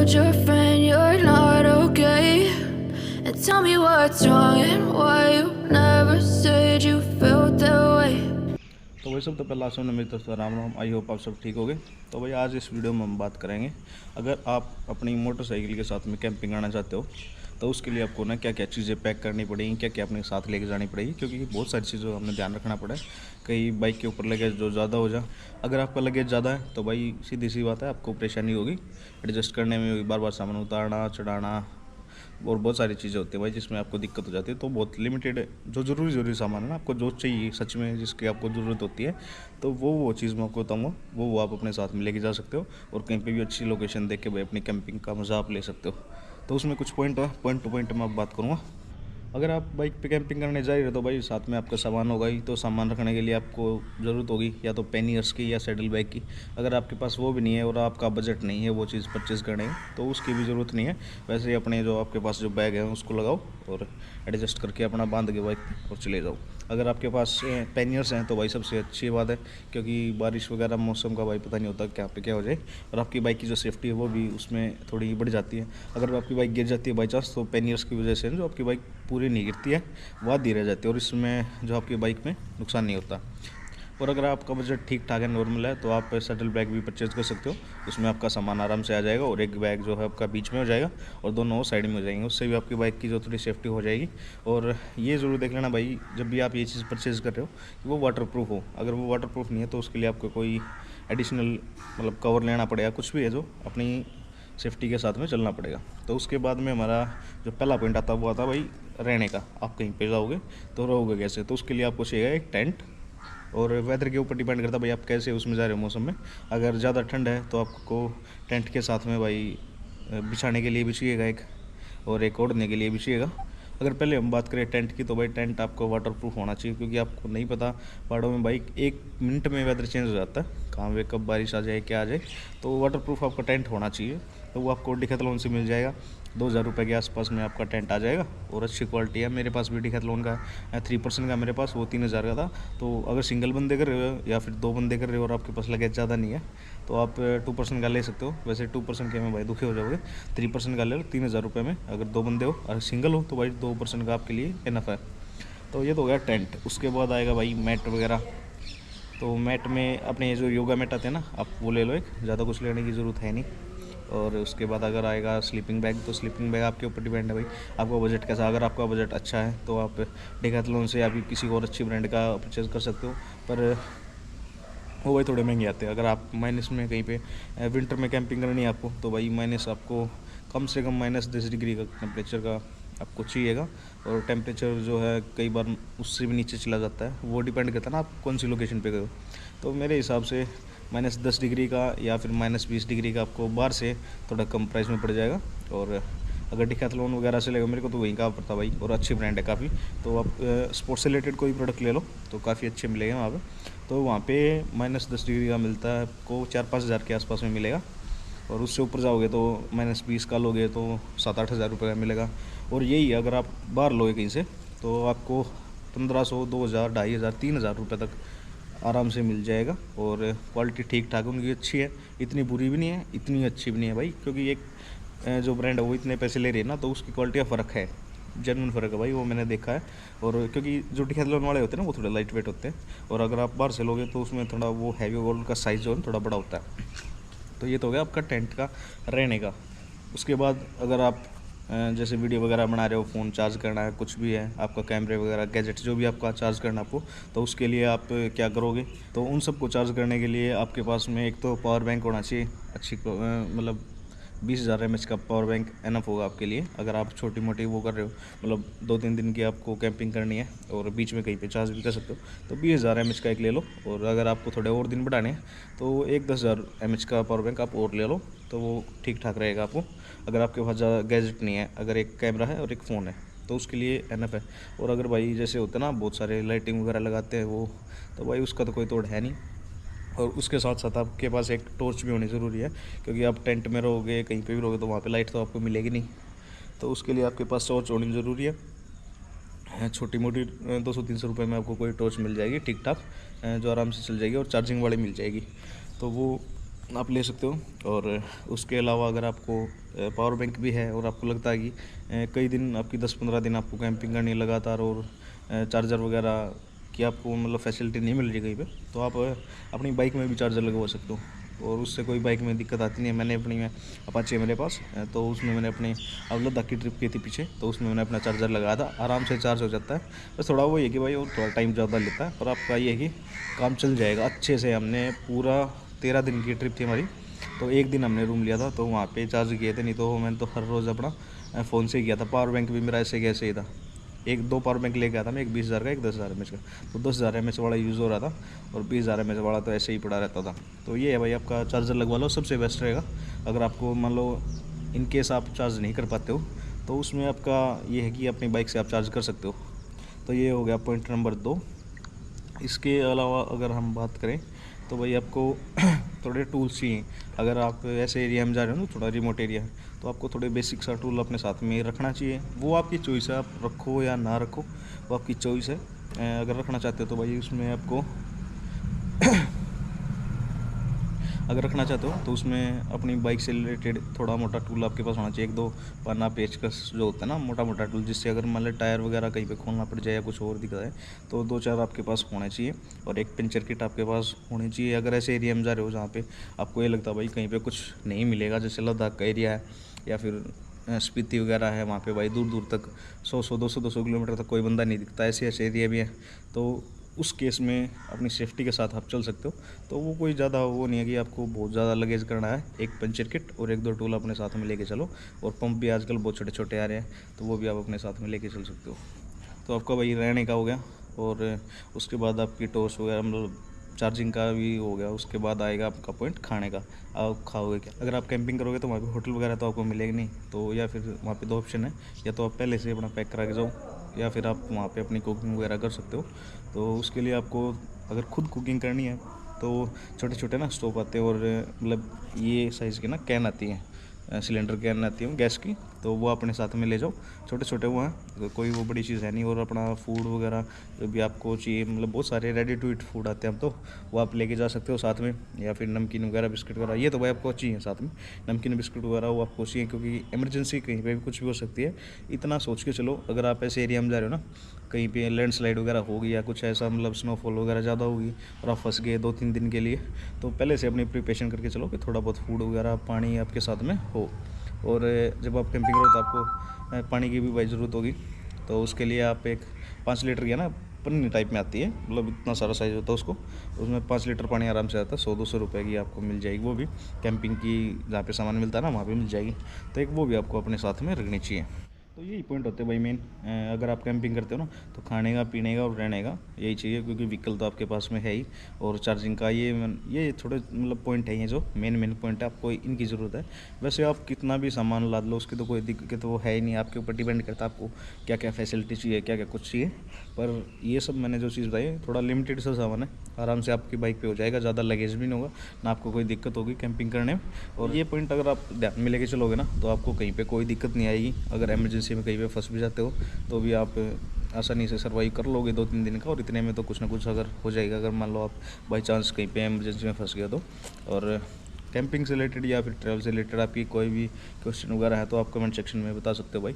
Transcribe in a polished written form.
told your friend you're not okay, and tell me what's wrong and why you never said you felt that way. तो वही सब तो पहला सुनने मेरी तरफ से राम राम। आई होप आप सब ठीक होगे। तो भाई आज इस वीडियो में हम बात करेंगे, अगर आप अपनी मोटरसाइकिल के साथ में कैंपिंग करना चाहते हो तो उसके लिए आपको ना क्या क्या चीज़ें पैक करनी पड़ेगी, क्या क्या अपने साथ लेके जानी पड़ेगी, क्योंकि बहुत सारी चीज़ों का हमने ध्यान रखना पड़ा है। कहीं बाइक के ऊपर लगेज जो ज़्यादा हो जाए, अगर आपका लगेज ज़्यादा है तो भाई सीधी सी बात है आपको परेशानी होगी एडजस्ट करने में, बार बार सामान उतारना चढ़ाना और बहुत सारी चीज़ें होती हैं भाई जिसमें आपको दिक्कत हो जाती है। तो बहुत लिमिटेड जो ज़रूरी सामान है ना, आपको जो चाहिए सच में जिसकी आपको ज़रूरत होती है, तो वो चीज़ मैं आपको बताऊँगा, वो आप अपने साथ में लेके जा सकते हो और कहीं पे भी अच्छी लोकेशन देख के भाई अपनी कैंपिंग का मज़ा आप ले सकते हो। तो उसमें कुछ पॉइंट टू पॉइंट मैं बात करूँगा। अगर आप बाइक पे कैंपिंग करने जा रहे हो तो भाई साथ में आपका सामान होगा ही, तो सामान रखने के लिए आपको ज़रूरत होगी या तो पैनियर्स की या सैडल बैग की। अगर आपके पास वो भी नहीं है और आपका बजट नहीं है वो चीज़ परचेज़ करने की तो उसकी भी ज़रूरत नहीं है। वैसे ही अपने जो आपके पास जो बैग है उसको लगाओ और एडजस्ट करके अपना बांध के बाइक और चले जाओ। अगर आपके पास पैनियर्स हैं तो भाई सबसे अच्छी बात है, क्योंकि बारिश वगैरह मौसम का भाई पता नहीं होता क्या पे क्या हो जाए, और आपकी बाइक की जो सेफ्टी है वो भी उसमें थोड़ी बढ़ जाती है। अगर आपकी बाइक गिर जाती है बाई चांस तो पैनियर्स की वजह से जो आपकी बाइक पूरी नहीं गिरती है, वह आधी रह जाती है और इसमें जो आपकी बाइक में नुकसान नहीं होता। और अगर आपका बजट ठीक ठाक है, नॉर्मल है, तो आप सैडल बैग भी परचेज़ कर सकते हो। उसमें आपका सामान आराम से आ जाएगा और एक बैग जो है आपका बीच में हो जाएगा और दोनों साइड में हो जाएंगे। उससे भी आपकी बाइक की जो थोड़ी सेफ्टी हो जाएगी। और ये ज़रूर देख लेना भाई जब भी आप ये चीज़ परचेज़ कर रहे हो कि वो वाटर प्रूफ हो। अगर वो वाटर प्रूफ नहीं है तो उसके लिए आपको कोई एडिशनल मतलब कवर लेना पड़ेगा, कुछ भी है जो अपनी सेफ्टी के साथ में चलना पड़ेगा। तो उसके बाद में हमारा जो पहला पॉइंट आता है वो आता है भाई रहने का। आप कहीं पे जाओगे तो रहोगे कैसे, तो उसके लिए आपको चाहिए एक टेंट। और वेदर के ऊपर डिपेंड करता है भाई आप कैसे उसमें जा रहे हो मौसम में। अगर ज़्यादा ठंड है तो आपको टेंट के साथ में भाई बिछाने के लिए भी चाहिएगा एक, और एक ओढ़ने के लिए भी चाहिएगा। अगर पहले हम बात करें टेंट की तो भाई टेंट आपको वाटर प्रूफ होना चाहिए, क्योंकि आपको नहीं पता पहाड़ों में भाई एक मिनट में वेदर चेंज हो जाता है, कहाँ पे कब बारिश आ जाए क्या आ जाए। तो वाटर प्रूफ आपका टेंट होना चाहिए। तो वो आपको डिकैथलॉन से मिल जाएगा, 2,000 रुपये के आसपास में आपका टेंट आ जाएगा और अच्छी क्वालिटी है। मेरे पास भी डिकैथलॉन का 3% का मेरे पास, वो 3,000 का था। तो अगर सिंगल बंदे कर रहे हो या फिर 2 बंदे कर रहे हो और आपके पास लगेज ज़्यादा नहीं है तो आप 2% का ले सकते हो। वैसे 2% के में भाई दुखी हो जाओगे, 3% का ले लो 3,000 रुपये में। अगर 2 बंदे हो और सिंगल हो तो भाई 2% का आपके लिए इनफ है। तो ये तो हो गया टेंट। उसके बाद आएगा भाई मैट वगैरह। तो मैट में अपने जो योगा मैट आते हैं ना, आप वो ले लो एक, ज़्यादा कुछ लेने की ज़रूरत है नहीं। और उसके बाद अगर आएगा स्लीपिंग बैग, तो स्लीपिंग बैग आपके ऊपर डिपेंड है भाई आपका बजट कैसा। अगर आपका बजट अच्छा है तो आप डेकाथलॉन से या फिर किसी और अच्छी ब्रांड का परचेज़ कर सकते हो, पर वो भाई थोड़े महंगे आते हैं। अगर आप माइनस में कहीं पे विंटर में कैंपिंग करनी है आपको तो भाई माइनस आपको कम से कम -10 डिग्री का टेम्परेचर का आपको चाहिएगा। और टेम्परेचर जो है कई बार उससे भी नीचे चला जाता है, वो डिपेंड करता है ना आप कौन सी लोकेशन पे गए हो। तो मेरे हिसाब से -10 डिग्री का या फिर -20 डिग्री का आपको बाहर से थोड़ा कम प्राइस में पड़ जाएगा। और अगर डिकैथलॉन वगैरह से लेगा, मेरे को तो वहीं का पड़ता भाई, और अच्छी ब्रांड है काफ़ी। तो आप स्पोर्ट्स से रिलेटेड कोई प्रोडक्ट ले लो तो काफ़ी अच्छे मिलेंगे वहाँ पे। तो वहाँ पे -10 डिग्री का मिलता है आपको, 4-5 हज़ार के आसपास में मिलेगा। और उससे ऊपर जाओगे तो -20 का लोगे तो 7-8 हज़ार रुपये का मिलेगा। और यही अगर आप बाहर लोगे कहीं से तो आपको 1,500, 2,000, 2,500, 3,000 रुपये तक आराम से मिल जाएगा। और क्वालिटी ठीक ठाक उनकी अच्छी है, इतनी बुरी भी नहीं है इतनी अच्छी भी नहीं है भाई, क्योंकि एक जो ब्रांड है वो इतने पैसे ले रही है ना, तो उसकी क्वालिटी का फ़र्क है, जेन्युइन फ़र्क है भाई, वो मैंने देखा है। और क्योंकि जो डिकैथलॉन वाले होते हैं ना वो थोड़े लाइट वेट होते हैं, और अगर आप बाहर से लोगे तो उसमें थोड़ा वो हैवी गोल्ड का साइज़ जो है थोड़ा बड़ा होता है। तो ये तो हो गया आपका टेंट का रहने का। उसके बाद अगर आप जैसे वीडियो वगैरह बना रहे हो, फ़ोन चार्ज करना है, कुछ भी है आपका, कैमरे वगैरह गैजेट जो भी आपका चार्ज करना आपको, तो उसके लिए आप क्या करोगे, तो उन सबको चार्ज करने के लिए आपके पास में एक तो पावर बैंक होना चाहिए अच्छी, मतलब 20,000 mAh का पावर बैंक एनफ होगा आपके लिए। अगर आप छोटी मोटी वो कर रहे हो, मतलब 2-3 दिन की आपको कैंपिंग करनी है और बीच में कहीं पे चार्ज भी कर सकते हो, तो 20,000 mAh का एक ले लो। और अगर आपको थोड़े और दिन बढ़ाने हैं तो एक 10,000 mAh का पावर बैंक आप और ले लो, तो वो ठीक ठाक रहेगा आपको। अगर आपके पास ज़्यादा गैजेट नहीं है, अगर एक कैमरा है और एक फ़ोन है तो उसके लिए एनफ है। और अगर भाई जैसे होते हैं ना बहुत सारे लाइटिंग वगैरह लगाते हैं वो, तो भाई उसका तो कोई तोड़ है नहीं। और उसके साथ साथ आपके पास एक टॉर्च भी होनी ज़रूरी है, क्योंकि आप टेंट में रहोगे कहीं पे भी रहोगे तो वहाँ पे लाइट तो आपको मिलेगी नहीं, तो उसके लिए आपके पास टॉर्च होनी ज़रूरी है। छोटी मोटी 200-300 रुपये में आपको कोई टॉर्च मिल जाएगी ठीक ठाक, जो आराम से चल जाएगी और चार्जिंग वाली मिल जाएगी। तो वो आप ले सकते हो। और उसके अलावा अगर आपको पावर बैंक भी है और आपको लगता है कि कई दिन आपकी 10-15 दिन आपको कैंपिंग करनी है लगातार और चार्जर वगैरह की आपको मतलब फैसिलिटी नहीं मिल रही कहीं पे, तो आप अपनी बाइक में भी चार्जर लगवा सकते हो और उससे कोई बाइक में दिक्कत आती नहीं है। मैंने अपनी में अपाचे है मेरे पास, तो उसमें मैंने अपनी अब लद्दाख की ट्रिप की थी पीछे, तो उसमें मैंने अपना चार्जर लगाया था, आराम से चार्ज हो जाता है। बस थोड़ा वो ये कि भाई वो थोड़ा टाइम ज़्यादा लेता है, पर आपका ये है कि काम चल जाएगा अच्छे से। हमने पूरा 13 दिन की ट्रिप थी हमारी, तो एक दिन हमने रूम लिया था तो वहाँ पे चार्ज किए थे, नहीं तो मैंने तो हर रोज़ अपना फ़ोन से ही किया था। पावर बैंक भी मेरा ऐसे कैसे ही था, एक 2 पावर बैंक लेके आया था मैं, एक 20,000 का, एक 10,000 mAh का। तो 10,000 mAh वाला यूज़ हो रहा था और 20,000 mAh वाला तो ऐसे ही पड़ा रहता था। तो ये है भाई, आपका चार्जर लगवा लो, सबसे बेस्ट रहेगा। अगर आपको मान लो इन केस आप चार्ज नहीं कर पाते हो तो उसमें आपका ये है कि अपनी बाइक से आप चार्ज कर सकते हो। तो ये हो गया पॉइंट नंबर 2। इसके अलावा अगर हम बात करें तो भाई आपको थोड़े टूल्स चाहिए। अगर आप ऐसे एरिया में जा रहे हो ना, थोड़ा रिमोट एरिया है, तो आपको थोड़े बेसिक सा टूल अपने साथ में रखना चाहिए। वो आपकी चॉइस है, आप रखो या ना रखो, वो आपकी चॉइस है। अगर रखना चाहते हो तो भाई उसमें आपको अगर रखना चाहते हो तो उसमें अपनी बाइक से रिलेटेड थोड़ा मोटा टूल आपके पास होना चाहिए। 1-2 पन्ना पेचकस जो होता है ना, मोटा मोटा टूल, जिससे अगर मान लो टायर वगैरह कहीं पे खोलना पड़ जाए या कुछ और दिक्कत है तो 2-4 आपके पास होने चाहिए। और एक पंचर किट आपके पास होनी चाहिए। अगर ऐसे एरिया में जा रहे हो जहाँ पे आपको ये लगता है भाई कहीं पर कुछ नहीं मिलेगा, जैसे लद्दाख का एरिया है या फिर स्पीति वगैरह है, वहाँ पे भाई दूर दूर तक 100-100, 200-200 किलोमीटर तक कोई बंदा नहीं दिखता, ऐसे ऐसे एरिया भी है। तो उस केस में अपनी सेफ्टी के साथ आप चल सकते हो। तो वो कोई ज़्यादा वो नहीं है कि आपको बहुत ज़्यादा लगेज करना है। एक पंचर किट और 1-2 टूल अपने साथ में लेके चलो। और पंप भी आजकल बहुत छोटे छोटे आ रहे हैं, तो वो भी आप अपने साथ में लेके चल सकते हो। तो आपका भाई रहने का हो गया, और उसके बाद आपकी टॉर्च वगैरह मतलब चार्जिंग का भी हो गया। उसके बाद आएगा आपका पॉइंट खाने का। आप खाओगे क्या? अगर आप कैंपिंग करोगे तो वहाँ पे होटल वगैरह तो आपको मिलेगा नहीं, तो या फिर वहाँ पे 2 ऑप्शन है, या तो आप पहले से अपना पैक करा के जाओ या फिर आप वहाँ पे अपनी कुकिंग वगैरह कर सकते हो। तो उसके लिए आपको अगर खुद कुकिंग करनी है तो छोटे छोटे ना स्टोव आते हैं, और मतलब ये साइज़ की ना कैन आती है, सिलेंडर कैन आती है गैस की, तो वो अपने साथ में ले जाओ। छोटे छोटे वो हैं, तो कोई वो बड़ी चीज़ है नहीं। और अपना फूड वगैरह जो भी आपको चाहिए, मतलब बहुत सारे रेडी टू ईट फूड आते हैं अब तो, वो आप लेके जा सकते हो साथ में। या फिर नमकीन वगैरह, बिस्किट वगैरह, ये तो भाई आपको चाहिए साथ में। नमकीन बिस्किट वगैरह वो आपको चाहिए, क्योंकि इमरजेंसी कहीं पे भी कुछ भी हो सकती है। इतना सोच के चलो, अगर आप ऐसे एरिया में जा रहे हो ना, कहीं पे लैंडस्लाइड वगैरह होगी या कुछ ऐसा, मतलब स्नोफॉल वगैरह ज़्यादा होगी और आप फंस गए 2-3 दिन के लिए, तो पहले से अपनी प्रिपरेशन करके चलो कि थोड़ा बहुत फूड वगैरह, पानी आपके साथ में हो। और जब आप कैंपिंग करो तो आपको पानी की भी भाई ज़रूरत होगी। तो उसके लिए आप एक 5 लीटर की ना पन्नी टाइप में आती है, मतलब इतना सारा साइज़ होता है उसको, उसमें 5 लीटर पानी आराम से आता है। 100-200 रुपये की आपको मिल जाएगी, वो भी कैंपिंग की जहाँ पे सामान मिलता है ना, वहाँ पे मिल जाएगी। तो एक वो भी आपको अपने साथ में रखनी चाहिए। तो यही पॉइंट होते हैं भाई मेन। अगर आप कैंपिंग करते हो ना, तो खाने का, पीने का और रहने का यही चाहिए, क्योंकि व्हीकल तो आपके पास में है ही। और चार्जिंग का ये थोड़े मतलब पॉइंट है, ये जो मेन पॉइंट है, आपको इनकी ज़रूरत है। वैसे आप कितना भी सामान लाद लो, उसकी तो कोई दिक्कत वो है ही नहीं। आपके ऊपर डिपेंड करता है आपको क्या क्या फैसिलिटी चाहिए, क्या क्या कुछ चाहिए। पर ये सब मैंने जो चीज़ बताई, थोड़ा लिमिटेड सा सामान है, आराम से आपकी बाइक पे हो जाएगा, ज़्यादा लगेज भी नहीं होगा, ना आपको कोई दिक्कत होगी कैंपिंग करने में। और ये पॉइंट अगर आप ध्यान में लेके चलोगे ना, तो आपको कहीं पे कोई दिक्कत नहीं आएगी। अगर इमरजेंसी में कहीं पे फंस भी जाते हो तो भी आप आसानी से सर्वाइव कर लोगे 2-3 दिन का। और इतने में तो कुछ ना कुछ अगर हो जाएगा, अगर मान लो आप बाई चांस कहीं पे इमरजेंसी में फंस गए तो। और कैंपिंग से रिलेटेड या फिर ट्रैवल से रिलेटेड आपकी कोई भी क्वेश्चन वगैरह है तो आप कमेंट सेक्शन में बता सकते हो भाई।